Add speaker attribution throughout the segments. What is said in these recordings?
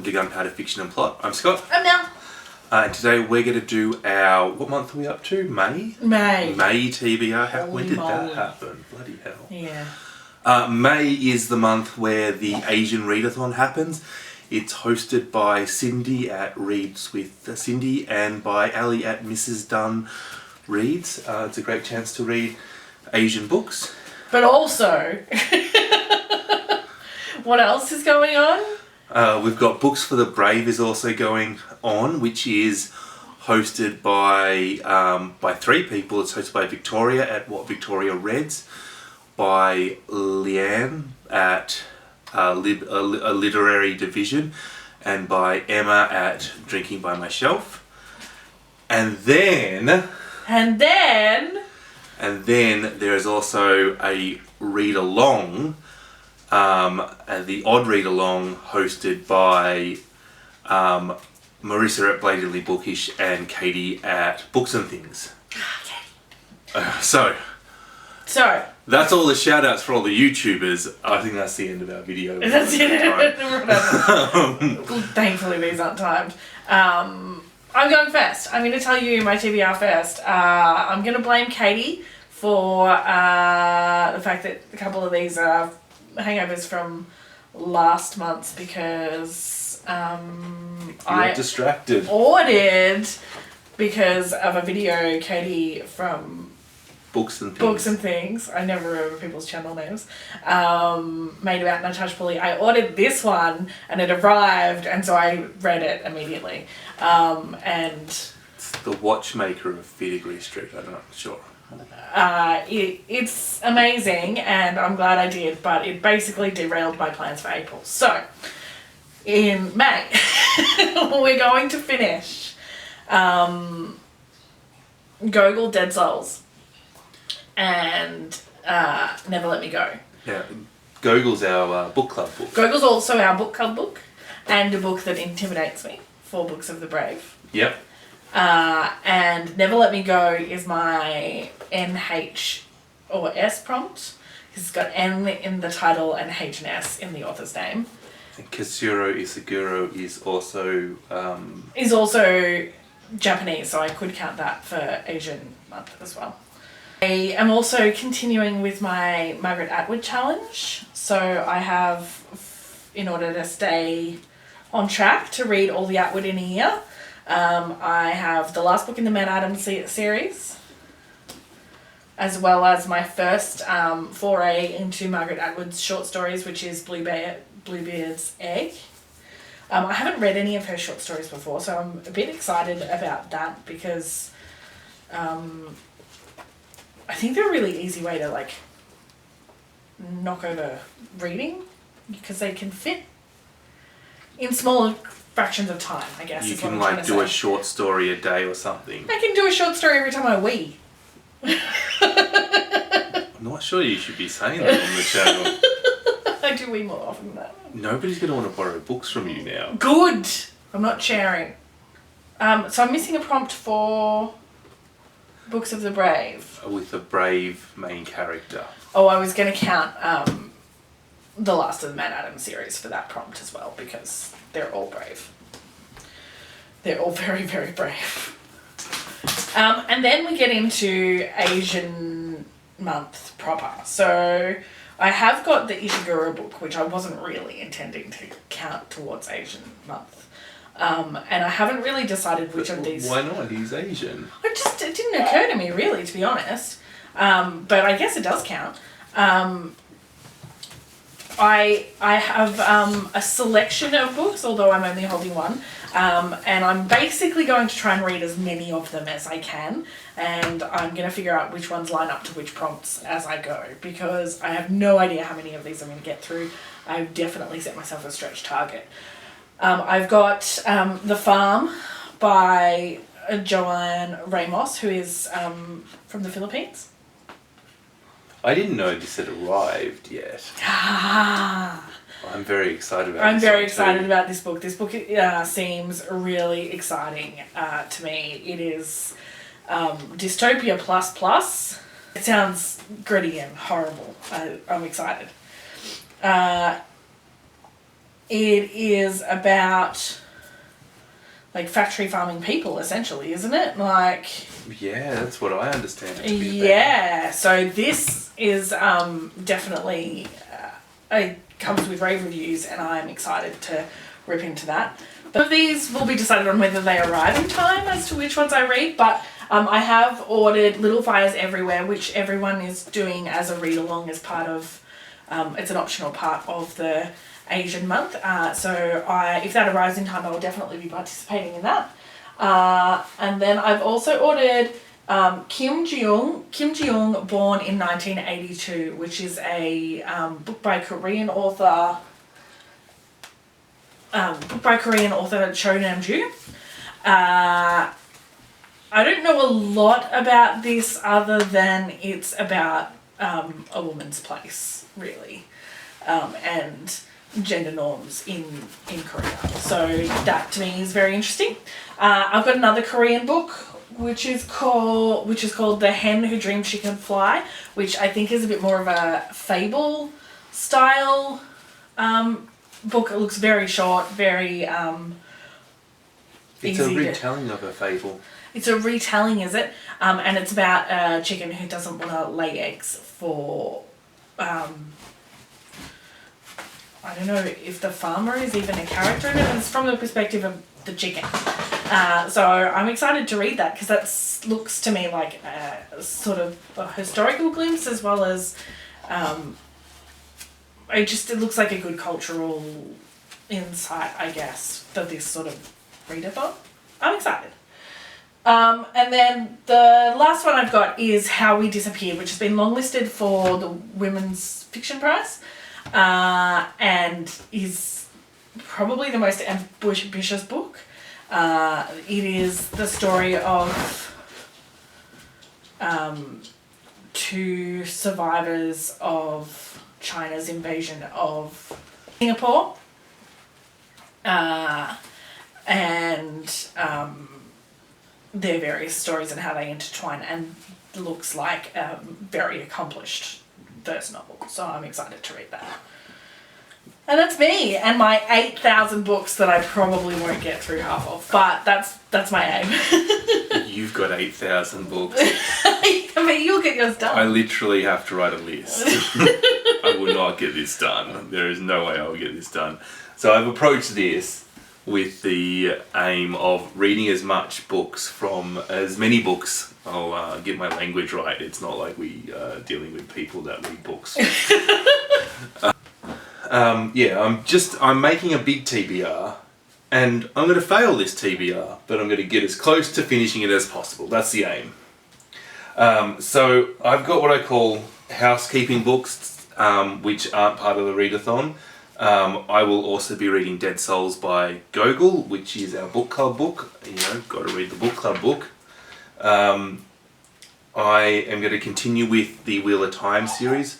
Speaker 1: to Gunpowder Fiction and Plot. I'm Scott.
Speaker 2: I'm Nelle.
Speaker 1: And today we're going to do our... What month are we up to? May?
Speaker 2: May
Speaker 1: TBR. When did
Speaker 2: moly.
Speaker 1: that happen? Bloody hell.
Speaker 2: Yeah.
Speaker 1: May is the month where the Asian Readathon happens. It's hosted by Cindy at Reads with Cindy and by Ali at Mrs. Dunn Reads. It's a great chance to read Asian books.
Speaker 2: But also, what else is going on?
Speaker 1: We've got Books for the Brave is also going on, which is hosted by three people. It's hosted by Victoria at What Victoria Reads, by Lianne at a literary division, and by Emma at Drinking by My Shelf. And then there is also a read-along, the Odd Readalong, hosted by Marissa at Blatantly Bookish and Katie at Books and Things. So that's all the shout outs for all the YouTubers. I think that's the end of our video.
Speaker 2: That's it. Thankfully these aren't timed. I'm going first. I'm going to tell you my TBR first. I'm going to blame Katie for the fact that a couple of these are hangovers from last month because I
Speaker 1: distracted.
Speaker 2: Ordered because of a video Katie from
Speaker 1: Books and Things.
Speaker 2: I never remember people's channel names. Made about Natasha Pulley. I ordered this one and it arrived, and so I read it immediately. And
Speaker 1: it's the watchmaker of Fittigree Street. I'm not sure.
Speaker 2: It's amazing, and I'm glad I did, but it basically derailed my plans for April. So, in May, we're going to finish Gogol Dead Souls and Never Let Me Go.
Speaker 1: Yeah, Gogol's our book club book.
Speaker 2: Gogol's also our book club book, and a book that intimidates me, 4 Books of the Brave.
Speaker 1: Yep.
Speaker 2: And Never Let Me Go is my NH or S prompt. It's got N in the title and H and S in the author's name.
Speaker 1: And Katsuro Isaguro is
Speaker 2: also Japanese, so I could count that for Asian month as well. I am also continuing with my Margaret Atwood challenge. So I have, in order to stay on track to read all the Atwood in a year, I have the last book in the Man Adams series, as well as my first foray into Margaret Atwood's short stories, which is Bluebeard's Egg. I haven't read any of her short stories before, so I'm a bit excited about that because I think they're a really easy way to knock over reading because they can fit in smaller fractions of time, I guess.
Speaker 1: You can do a short story a day or something.
Speaker 2: I can do a short story every time I wee.
Speaker 1: I'm not sure you should be saying that on the channel.
Speaker 2: I do wee more often than that.
Speaker 1: Nobody's going to want to borrow books from you now.
Speaker 2: Good! I'm not sharing. So I'm missing a prompt for Books of the Brave.
Speaker 1: With a brave main character.
Speaker 2: Oh, I was going to count the last of the Man Adams series for that prompt as well, because they're all brave. They're all very, very brave. And then we get into Asian month proper. So I have got the Ishiguro book, which I wasn't really intending to count towards Asian month. And I haven't really decided which of these...
Speaker 1: Why not? He's Asian.
Speaker 2: It didn't occur to me, really, to be honest. But I guess it does count. I have a selection of books, although I'm only holding one. And I'm basically going to try and read as many of them as I can. And I'm going to figure out which ones line up to which prompts as I go, because I have no idea how many of these I'm going to get through. I've definitely set myself a stretch target. I've got The Farm by Joanne Ramos, who is from the Philippines.
Speaker 1: I didn't know this had arrived yet. I'm very excited about
Speaker 2: I'm very excited about this book. This book seems really exciting to me. It is dystopia plus. It sounds gritty and horrible. I'm excited. it is about like factory farming people, essentially, isn't it? Like,
Speaker 1: Yeah, that's what I understand it to be
Speaker 2: yeah. So this is definitely it comes with rave reviews, and I'm excited to rip into that. But these will be decided on whether they arrive in time as to which ones I read. But I have ordered Little Fires Everywhere, which everyone is doing as a read along as part of. It's an optional part of the Asian month. So if that arrives in time, I will definitely be participating in that. And then I've also ordered Kim Ji-young, born in 1982, which is a book by Korean author Cho Nam-ju. I don't know a lot about this other than it's about a woman's place, really, and gender norms in Korea. So that to me is very interesting. I've got another Korean book which is called The Hen Who Dreamed She Could Fly, which I think is a bit more of a fable style book. It looks very short, very
Speaker 1: It's
Speaker 2: easy
Speaker 1: a retelling of a fable.
Speaker 2: It's a retelling, is it? And it's about a chicken who doesn't want to lay eggs for I don't know if the farmer is even a character in it. It's from the perspective of the chicken. So I'm excited to read that because that looks to me like a sort of a historical glimpse as well as it looks like a good cultural insight, I guess, for this sort of readathon. I'm excited. And then the last one I've got is How We Disappeared, which has been longlisted for the Women's Fiction Prize, and is probably the most ambitious book. It is the story of two survivors of China's invasion of Singapore, and their various stories and how they intertwine, and looks like a very accomplished first novel. So I'm excited to read that. And that's me and my 8,000 books that I probably won't get through half of, but that's my aim.
Speaker 1: You've got 8,000 books.
Speaker 2: I mean, you'll get yours done.
Speaker 1: I literally have to write a list. I will not get this done. There is no way I will get this done. So I've approached this with the aim of reading as many books. I'll get my language right. It's not like we are dealing with people that read books. I'm making a big TBR, and I'm going to fail this TBR, but I'm going to get as close to finishing it as possible. That's the aim. So I've got what I call housekeeping books, which aren't part of the readathon. I will also be reading Dead Souls by Gogol, which is our book club book. Got to read the book club book. I am going to continue with the Wheel of Time series.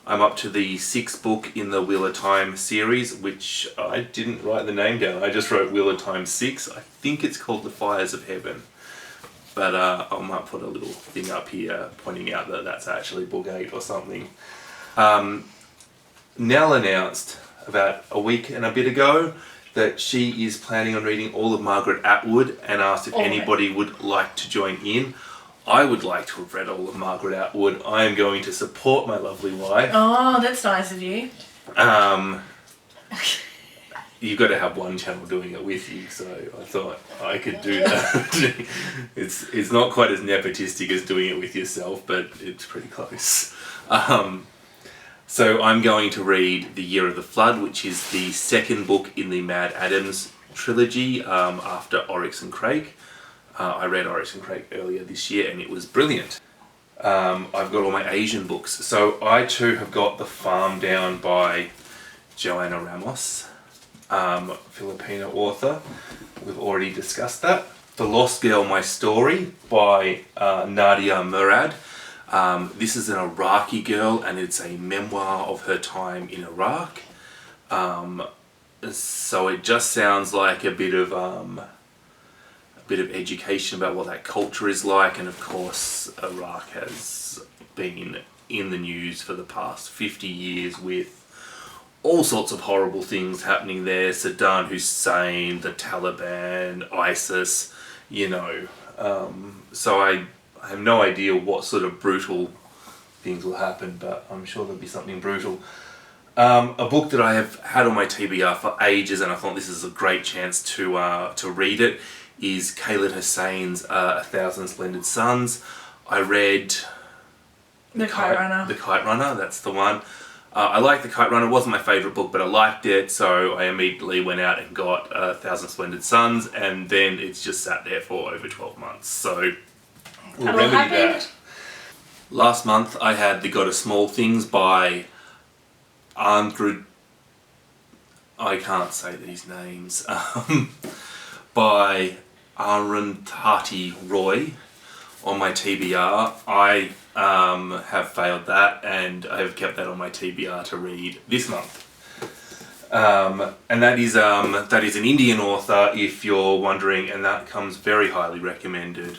Speaker 1: I'm up to the 6th book in the Wheel of Time series, which I didn't write the name down. I just wrote Wheel of Time 6. I think it's called The Fires of Heaven. But I might put a little thing up here pointing out that that's actually book 8 or something. Nelle announced about a week and a bit ago that she is planning on reading all of Margaret Atwood and asked if anybody would like to join in. I would like to have read all of Margaret Atwood. I am going to support my lovely wife.
Speaker 2: Oh, that's nice of you.
Speaker 1: You've got to have one channel doing it with you, so I thought I could do that. It's not quite as nepotistic as doing it with yourself, but it's pretty close. So I'm going to read The Year of the Flood, which is the 2nd book in the Mad Adams trilogy, after Oryx and Crake. I read Oryx and Crake earlier this year and it was brilliant. I've got all my Asian books. So I too have got The Farm Down by Joanna Ramos, Filipino author. We've already discussed that. The Lost Girl, My Story by Nadia Murad. This is an Iraqi girl and it's a memoir of her time in Iraq. So it just sounds like a bit of education about what that culture is like, and of course Iraq has been in the news for the past 50 years with all sorts of horrible things happening there. Saddam Hussein, the Taliban, ISIS, you know. So I have no idea what sort of brutal things will happen, but I'm sure there'll be something brutal. A book that I have had on my TBR for ages, and I thought this is a great chance to read it, is Khaled Hussein's A Thousand Splendid Suns. I read
Speaker 2: The Kite Runner.
Speaker 1: The Kite Runner, that's the one. I liked The Kite Runner. It wasn't my favourite book, but I liked it, so I immediately went out and got A Thousand Splendid Suns, and then it's just sat there for over 12 months. So we'll remedy that. Last month I had The God of Small Things by Andrew... I can't say these names. By Arundhati Roy on my TBR. I have failed that, and I have kept that on my TBR to read this month. And that is an Indian author, if you're wondering, and that comes very highly recommended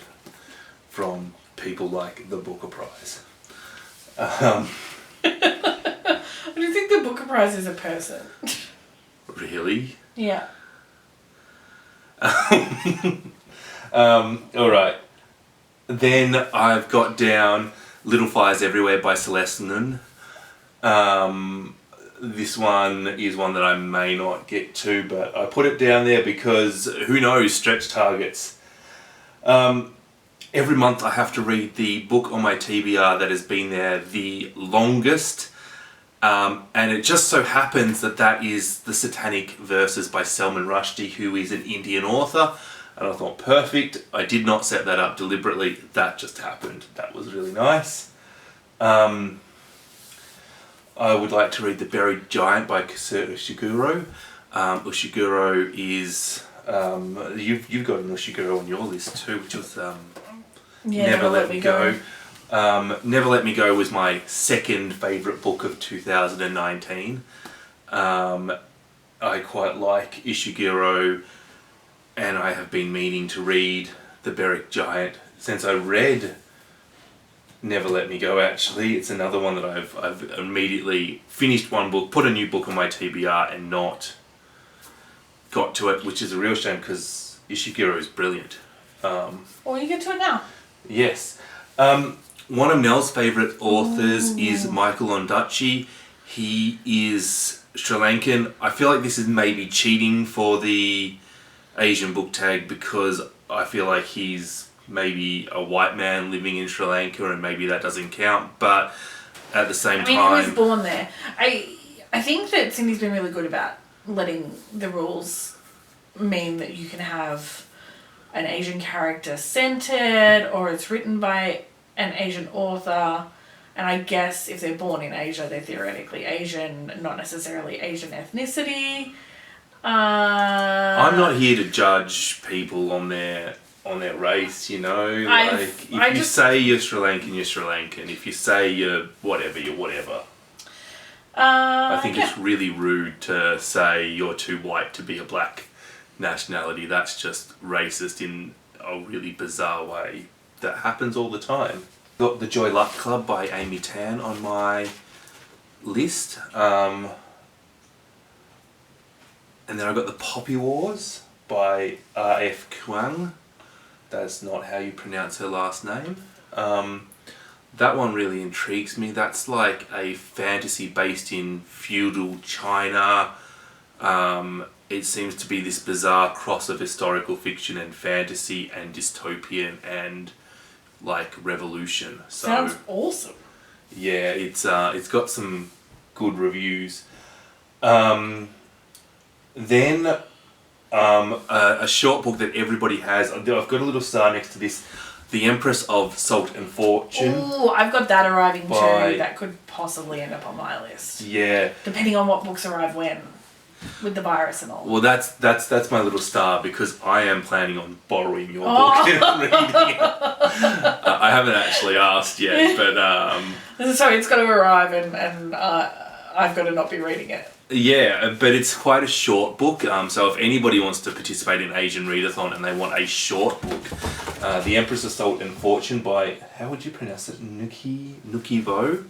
Speaker 1: from people like the Booker Prize.
Speaker 2: I don't think the Booker Prize is a person.
Speaker 1: Really?
Speaker 2: Yeah.
Speaker 1: Alright. Then I've got down Little Fires Everywhere by Celeste Nun. This one is one that I may not get to, but I put it down there because, who knows, stretch targets. Every month I have to read the book on my TBR that has been there the longest. And it just so happens that is The Satanic Verses by Salman Rushdie, who is an Indian author. And I thought, perfect. I did not set that up deliberately. That just happened. That was really nice. I would like to read The Buried Giant by Kasur Ushiguro. Ushiguro is... you've got an Ushiguro on your list too, which was Never Let Me Go. Never Let Me Go was my second favourite book of 2019. I quite like Ishiguro, and I have been meaning to read The Buried Giant since I read Never Let Me Go. Actually, it's another one that I've immediately finished one book, put a new book on my TBR, and not got to it, which is a real shame because Ishiguro is brilliant.
Speaker 2: Well, you get to it now.
Speaker 1: Yes. One of Nelle's favourite authors is Michael Ondaatje. He is Sri Lankan. I feel like this is maybe cheating for the Asian book tag because I feel like he's maybe a white man living in Sri Lanka and maybe that doesn't count, but at the same time...
Speaker 2: he was born there. I think that Cindy's been really good about letting the rules mean that you can have an Asian character centered or it's written by an Asian author, and I guess if they're born in Asia, they're theoretically Asian, not necessarily Asian ethnicity.
Speaker 1: I'm not here to judge people on their race, you know. If you say you're Sri Lankan, you're Sri Lankan. If you say you're whatever, you're whatever. I think it's really rude to say you're too white to be a black nationality. That's just racist in a really bizarre way. That happens all the time. Got The Joy Luck Club by Amy Tan on my list. And then I've got The Poppy Wars by R.F. Kuang. That's not how you pronounce her last name. That one really intrigues me. That's like a fantasy based in feudal China. It seems to be this bizarre cross of historical fiction and fantasy and dystopian and like revolution. So,
Speaker 2: sounds awesome.
Speaker 1: Yeah, it's got some good reviews. Then a short book that everybody has. I've got a little star next to this. The Empress of Salt and Fortune.
Speaker 2: Oh, I've got that arriving too. That could possibly end up on my list.
Speaker 1: Yeah.
Speaker 2: Depending on what books arrive when, with the virus and all.
Speaker 1: Well, that's my little star because I am planning on borrowing your book and reading it. I haven't actually asked yet, but
Speaker 2: sorry, it's got to arrive and I've got to not be reading it.
Speaker 1: Yeah, but it's quite a short book. So if anybody wants to participate in Asian Readathon and they want a short book, The Empress of Salt and Fortune by, how would you pronounce it? Nuki Vo.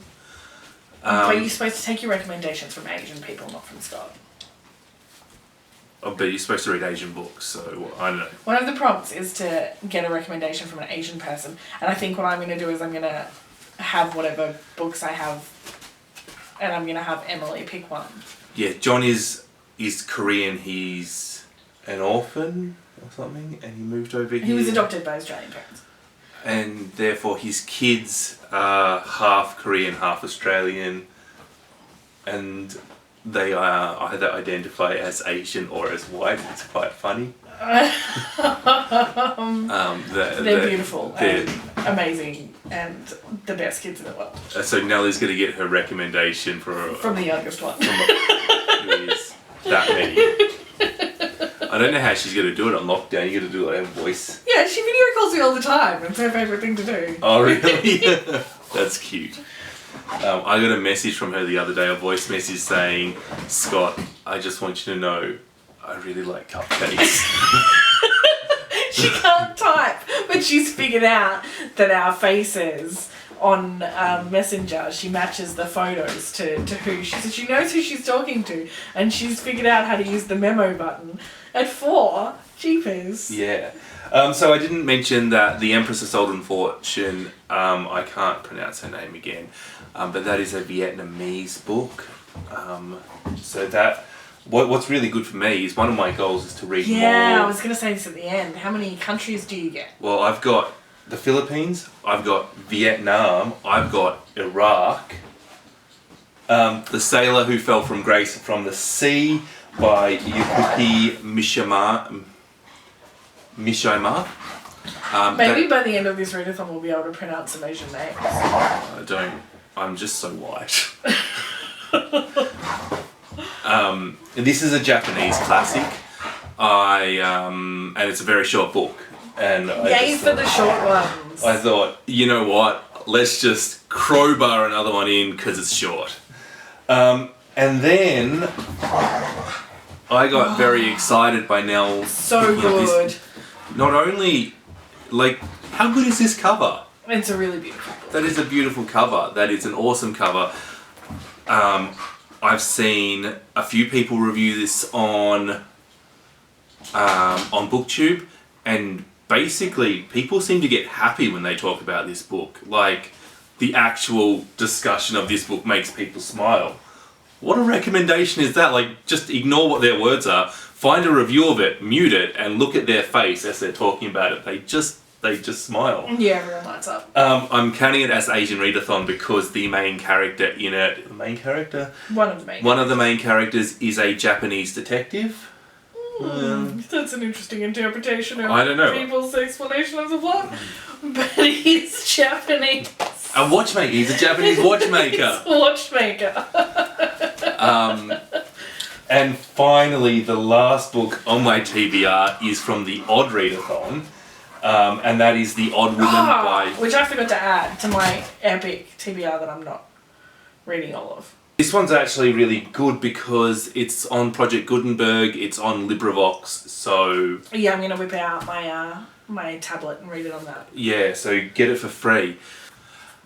Speaker 2: But you're supposed to take your recommendations from Asian people, not from Scott.
Speaker 1: Oh, but you're supposed to read Asian books, so I don't know.
Speaker 2: One of the prompts is to get a recommendation from an Asian person, and I think what I'm going to do is I'm going to have whatever books I have, and I'm going to have Emily pick one.
Speaker 1: Yeah, John is Korean. He's an orphan or something, and he moved over here.
Speaker 2: He was adopted by Australian parents.
Speaker 1: And therefore his kids are half Korean, half Australian, and they are either identify as Asian or as white. It's quite funny.
Speaker 2: They're beautiful and amazing and the best kids in the world.
Speaker 1: So Nelle's going to get her recommendation
Speaker 2: from the youngest one.
Speaker 1: Who is that many. I don't know how she's going to do it on lockdown. You got to do like a voice.
Speaker 2: Yeah, she video calls me all the time. It's her favourite thing to do.
Speaker 1: Oh, really? That's cute. I got a message from her the other day, a voice message saying, Scott, I just want you to know I really like cupcakes.
Speaker 2: She can't type, but she's figured out that our faces on Messenger, she matches the photos to who she knows who she's talking to, and she's figured out how to use the memo button. At 4, jeepers.
Speaker 1: Yeah. So I didn't mention that The Empress of Golden Fortune, I can't pronounce her name again, but that is a Vietnamese book. So that, what's really good for me is one of my goals is to read more.
Speaker 2: Yeah, I was going to say this at the end. How many countries do you get?
Speaker 1: Well, I've got the Philippines, I've got Vietnam, I've got Iraq, The Sailor Who Fell from Grace from the Sea by Yuki Mishima.
Speaker 2: Maybe by the end of this readathon we'll be able to pronounce some Asian names.
Speaker 1: I don't. I'm just so white. This is a Japanese classic. And it's a very short book. And
Speaker 2: yay for the short ones.
Speaker 1: I thought, you know what? Let's just crowbar another one in because it's short. And then I got very excited by Nelle.
Speaker 2: So good.
Speaker 1: Not only, like, how good is this cover?
Speaker 2: It's a really beautiful book.
Speaker 1: That is a beautiful cover. That is an awesome cover. I've seen a few people review this on BookTube, and basically people seem to get happy when they talk about this book. Like, the actual discussion of this book makes people smile. What a recommendation is that? Like, just ignore what their words are, find a review of it, mute it, and look at their face as they're talking about it. They just smile.
Speaker 2: Yeah, everyone lights up.
Speaker 1: I'm counting it as Asian Readathon because the main character in it... The main character?
Speaker 2: One of the main
Speaker 1: One of the main characters is a Japanese detective.
Speaker 2: That's an interesting interpretation of
Speaker 1: I don't know.
Speaker 2: people's explanation of the plot. But he's Japanese.
Speaker 1: A watchmaker. He's a Japanese watchmaker.
Speaker 2: He's a watchmaker.
Speaker 1: And finally, the last book on my TBR is from the Odd Readalong, and that is The Odd Woman by...
Speaker 2: Which I forgot to add to my epic TBR that I'm not reading all of.
Speaker 1: This one's actually really good because it's on Project Gutenberg, it's on LibriVox, so...
Speaker 2: Yeah, I'm going to whip out my tablet and read it on that.
Speaker 1: Yeah, so get it for free.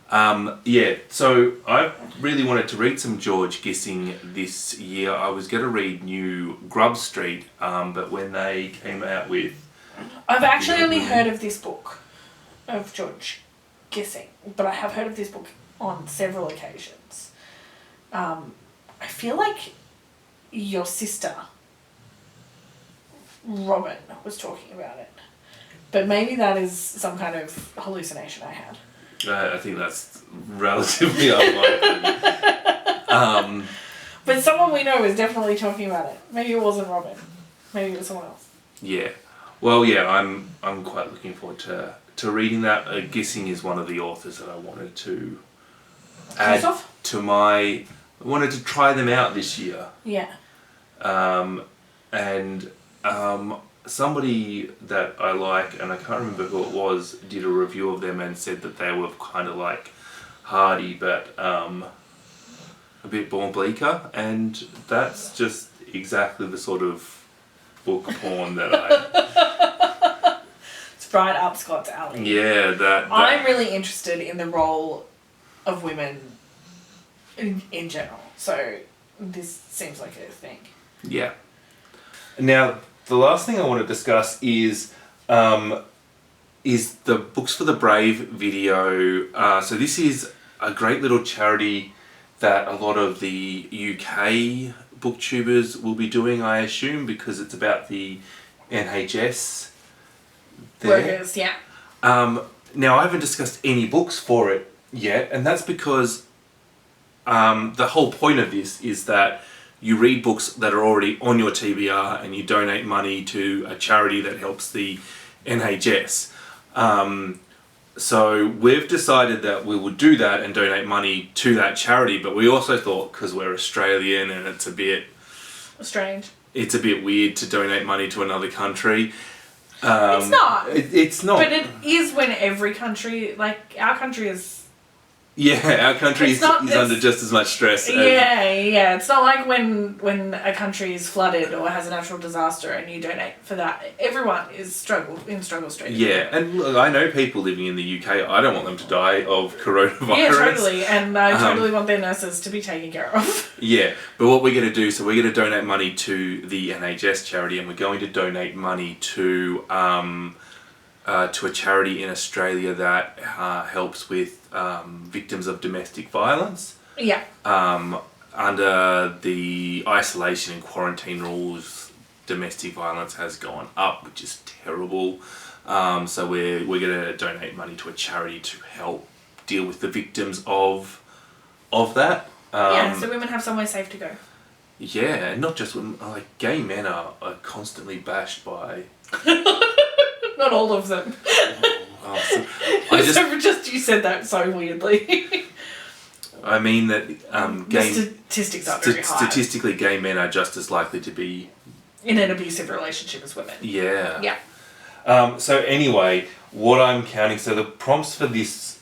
Speaker 1: So I really wanted to read some George Gissing this year. I was going to read New Grub Street, but when they came out with...
Speaker 2: I've actually only heard of this book, of George Gissing, but I have heard of this book on several occasions. I feel like your sister, Robin, was talking about it, but maybe that is some kind of hallucination I had.
Speaker 1: I think that's relatively unlikely.
Speaker 2: But someone we know is definitely talking about it. Maybe it wasn't Robin. Maybe it was someone else.
Speaker 1: Yeah. Well, yeah, I'm quite looking forward to reading that. Gissing is one of the authors that I wanted to add to my... I wanted to try them out this year.
Speaker 2: Yeah.
Speaker 1: Somebody that I like, and I can't remember who it was, did a review of them and said that they were kind of like hardy, but a bit more bleaker, and that's just exactly the sort of book porn that I...
Speaker 2: It's right up Scott's alley.
Speaker 1: Yeah, that...
Speaker 2: I'm really interested in the role of women in general. So this seems like a thing.
Speaker 1: Yeah. Now, the last thing I want to discuss is the Books for the Brave video. So this is a great little charity that a lot of the UK booktubers will be doing, I assume, because it's about the NHS there.
Speaker 2: Workers, yeah.
Speaker 1: Now, I haven't discussed any books for it yet, and that's because the whole point of this is that you read books that are already on your TBR and you donate money to a charity that helps the NHS. So we've decided that we will do that and donate money to that charity, but we also thought, because we're Australian and it's a bit
Speaker 2: strange,
Speaker 1: it's a bit weird to donate money to another country.
Speaker 2: It's not.
Speaker 1: It's not.
Speaker 2: But it is when every country, like our country is...
Speaker 1: Yeah, our country is under just as much stress.
Speaker 2: Yeah. It's not like when a country is flooded or has a natural disaster and you donate for that. Everyone is in struggle straight.
Speaker 1: Yeah, and look, I know people living in the UK, I don't want them to die of coronavirus.
Speaker 2: Yeah, totally. And I totally want their nurses to be taken care of.
Speaker 1: Yeah, but what we're going to do, so we're going to donate money to the NHS charity, and we're going to donate money to a charity in Australia that helps with victims of domestic violence.
Speaker 2: Yeah.
Speaker 1: Under the isolation and quarantine rules, domestic violence has gone up, which is terrible. So we're going to donate money to a charity to help deal with the victims of that.
Speaker 2: So women have somewhere safe to go.
Speaker 1: Yeah, and not just women, like gay men are constantly bashed by...
Speaker 2: Not all of them. You said that so weirdly.
Speaker 1: I mean that gay...
Speaker 2: Statistics are very high.
Speaker 1: Statistically, gay men are just as likely to be...
Speaker 2: in an abusive relationship as women.
Speaker 1: Yeah.
Speaker 2: Yeah.
Speaker 1: So anyway, what I'm counting... So the prompts for this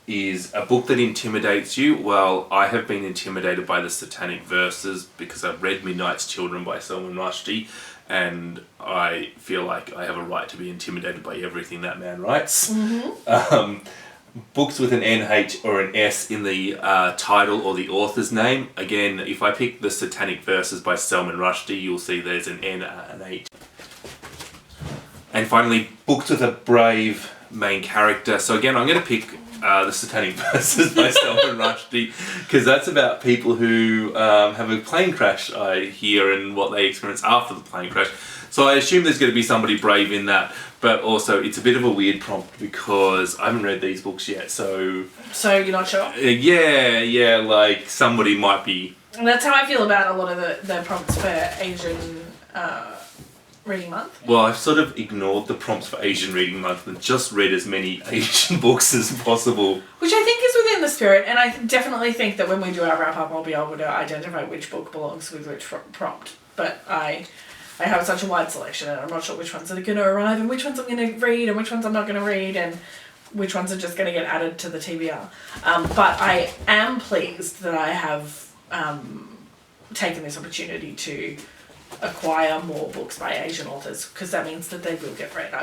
Speaker 1: is a book that intimidates you. Well, I have been intimidated by the satanic verses because I've read Midnight's Children by Salman Rushdie, and I feel like I have a right to be intimidated by everything that man writes.
Speaker 2: Mm-hmm.
Speaker 1: Books with an NH or an S in the title or the author's name. Again, if I pick the Satanic Verses by Salman Rushdie, you'll see there's an N and an H. And finally, books with a brave main character. So again, I'm going to pick the Satanic Verses by Salman Rushdie, because that's about people who have a plane crash, I hear, and what they experience after the plane crash. So I assume there's going to be somebody brave in that, but also it's a bit of a weird prompt because I haven't read these books yet, so...
Speaker 2: So you're not sure?
Speaker 1: Yeah, like somebody might be...
Speaker 2: And that's how I feel about a lot of the prompts for Asian Reading Month.
Speaker 1: Well, I've sort of ignored the prompts for Asian Reading Month and just read as many Asian books as possible.
Speaker 2: Which I think is within the spirit, and I definitely think that when we do our wrap-up, I'll be able to identify which book belongs with which prompt. But I have such a wide selection, and I'm not sure which ones are going to arrive, and which ones I'm going to read, and which ones I'm not going to read, and which ones are just going to get added to the TBR. But I am pleased that I have taken this opportunity to acquire more books by Asian authors, because that means that they will get read.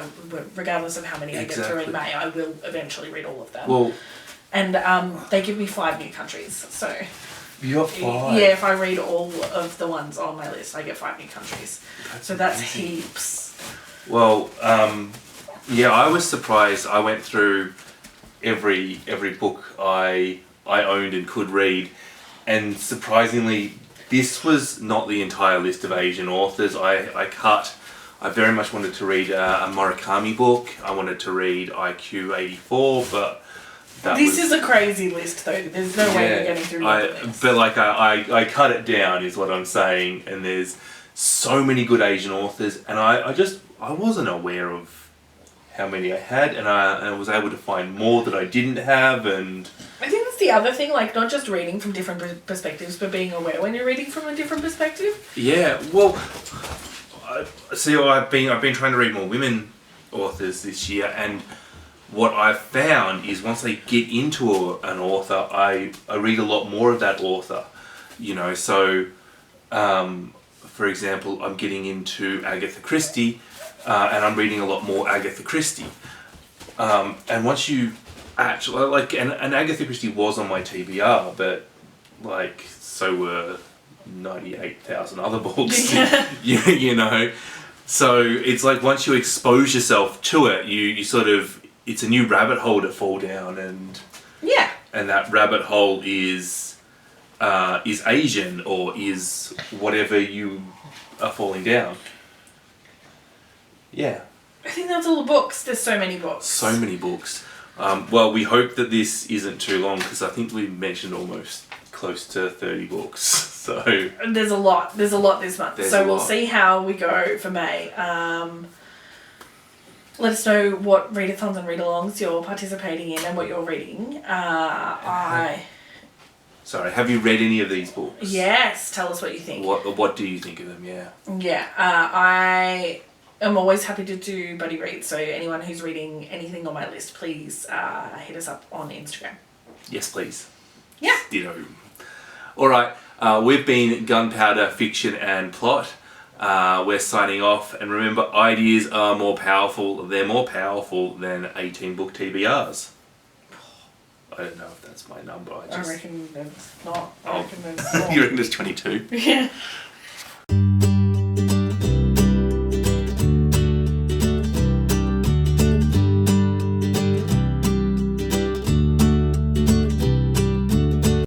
Speaker 2: Regardless of how many I get through in May, I will eventually read all of them. Well, and they give me 5 new countries, so...
Speaker 1: You got 5?
Speaker 2: Yeah, if I read all of the ones on my list, I get 5 new countries. That's heaps.
Speaker 1: Well, yeah, I was surprised. I went through every book I owned and could read, and surprisingly, this was not the entire list of Asian authors. I very much wanted to read a Murakami book. I wanted to read IQ 84, but this
Speaker 2: is a crazy list, though. There's no way you're getting through all of this.
Speaker 1: But like I cut it down, is what I'm saying. And there's so many good Asian authors, and I wasn't aware of how many I had, and I was able to find more that I didn't have. And
Speaker 2: I think that's the other thing, like not just reading from different perspectives, but being aware when you're reading from a different perspective.
Speaker 1: Yeah, well, I've been trying to read more women authors this year, and what I've found is once I get into an author, I read a lot more of that author, so for example, I'm getting into Agatha Christie, and I'm reading a lot more Agatha Christie, and once you actually, and Agatha Christie was on my TBR, but Like, so were 98,000 other books.
Speaker 2: Yeah.
Speaker 1: you know. So it's like once you expose yourself to it, you sort of, it's a new rabbit hole to fall down, and
Speaker 2: Yeah.
Speaker 1: and that rabbit hole is Asian, or is whatever you are falling down. Yeah.
Speaker 2: I think that's all the books. There's so many books.
Speaker 1: So many books. Well, we hope that this isn't too long, because I think we mentioned almost close to 30 books. So
Speaker 2: There's a lot. There's a lot this month.
Speaker 1: There's
Speaker 2: So
Speaker 1: a
Speaker 2: we'll
Speaker 1: lot.
Speaker 2: see how we go for May. Let us know what readathons and readalongs you're participating in and what you're reading.
Speaker 1: Sorry, have you read any of these books?
Speaker 2: Yes, tell us what you think.
Speaker 1: What do you think of them? Yeah.
Speaker 2: Yeah, I am always happy to do buddy reads. So anyone who's reading anything on my list, please hit us up on Instagram.
Speaker 1: Yes, please.
Speaker 2: Yeah.
Speaker 1: Ditto. All right. We've been Gunpowder Fiction and Plot. We're signing off, and remember, ideas are more powerful. They're more powerful than 18 book TBRs. I don't know if that's my number.
Speaker 2: I reckon it's not. I
Speaker 1: Oh.
Speaker 2: reckon it's more.
Speaker 1: You reckon it's 22?
Speaker 2: Yeah.